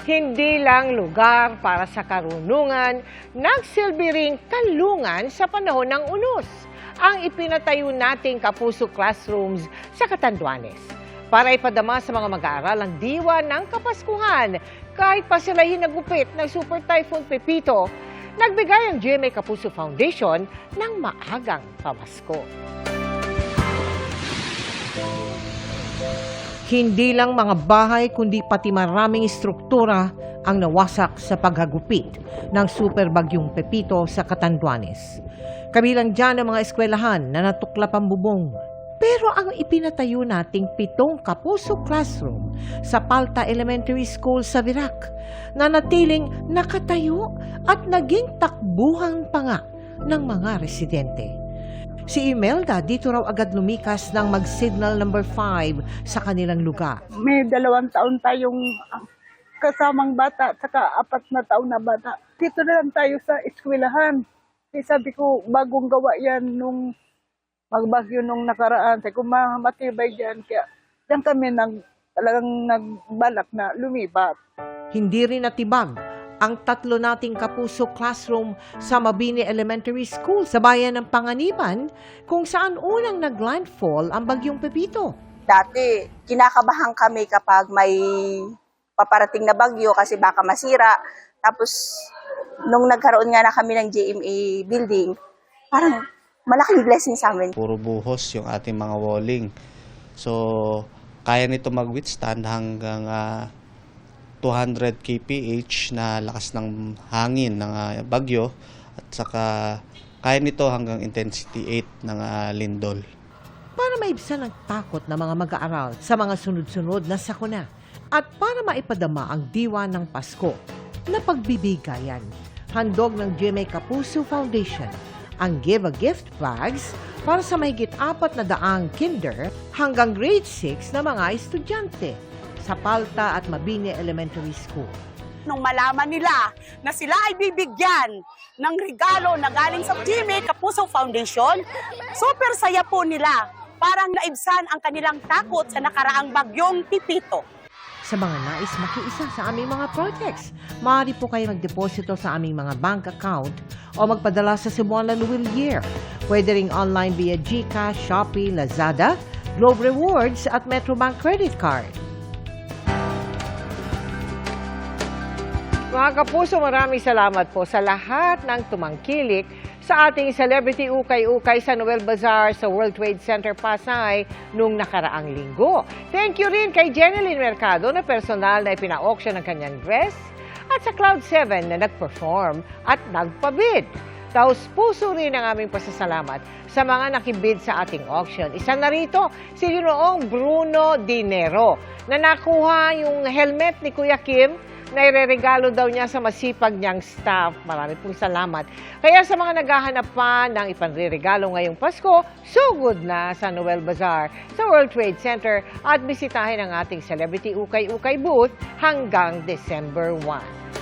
Hindi lang lugar para sa karunungan, nagsilbi ring kanlungan sa panahon ng unos ang ipinatayo nating Kapuso Classrooms sa Catanduanes para ipadama sa mga mag-aaral ang diwa ng Kapaskuhan. Kahit pa sila hinagupit ng Super Typhoon Pepito, nagbigay ang GMA Kapuso Foundation ng maagang pamasko. Hindi lang mga bahay kundi pati maraming istruktura ang nawasak sa paghagupit ng Super Bagyong Pepito sa Catanduanes. Kabilang dyan ang mga eskwelahan na natuklap ang bubong. Pero ang ipinatayo nating 7 Kapuso Classroom sa Palta Elementary School sa Virac na natiling nakatayo at naging takbuhan pa nga ng mga residente. Si Imelda dito raw agad lumikas ng mag-signal number 5 sa kanilang lugar. May 2 taon tayong kasamang bata, saka 4 na taon na bata. Dito na lang tayo sa eskwelahan. Sabi ko, bagong gawa yan nung magbagyo nung nakaraan. Sabi ko, matibay dyan. Kaya yan kami talagang nagbalak na lumipat. Hindi rin natibag ang 3 nating Kapuso Classroom sa Mabini Elementary School sa bayan ng Panganiban kung saan unang nag-landfall ang Bagyong Pepito. Dati, kinakabahan kami kapag may paparating na bagyo kasi baka masira. Tapos, nung nagkaroon nga na kami ng GMA building, parang malaking blessing sa amin. Puro buhos yung ating mga walling. So, kaya nito mag-withstand hanggang 200 kph na lakas ng hangin ng bagyo at saka kaya nito hanggang intensity 8 ng lindol. Para maibsan ang takot ng mga mag-aaral sa mga sunod-sunod na sakuna at para maipadama ang diwa ng Pasko na pagbibigayan, handog ng GMA Kapuso Foundation ang Give a Gift bags para sa mahigit 400 kinder hanggang grade 6 na mga estudyante sa Palta at Mabini Elementary School. Nung malaman nila na sila ay bibigyan ng regalo na galing sa GMA Kapuso Foundation, super saya po nila. Parang naibsan ang kanilang takot sa nakaraang Bagyong Pepito. Sa mga nais makiisa sa aming mga projects, maaari po kayo magdeposito sa aming mga bank account o magpadala sa Cebuana Luwilier. Pwede ring online via GCash, Shopee, Lazada, Globe Rewards at Metrobank Credit Card. Mga Kapuso, maraming salamat po sa lahat ng tumangkilik sa ating Celebrity Ukay-Ukay sa Noel Bazaar sa World Trade Center, Pasay noong nakaraang linggo. Thank you rin kay Jeneline Mercado na personal na ipina-auction ng kanyang dress at sa Cloud7 na nag-perform at nagpabid. Taos puso rin ang aming pasasalamat sa mga nakibid sa ating auction. Isa na rito, si Ginoong Bruno Dinero na nakuha yung helmet ni Kuya Kim na ireregalo daw niya sa masipag niyang staff. Marami pong salamat. Kaya sa mga naghahanap pa ng ipanriregalo ngayong Pasko, sugod na sa Noel Bazaar sa World Trade Center at bisitahin ang ating Celebrity Ukay-Ukay booth hanggang December 1.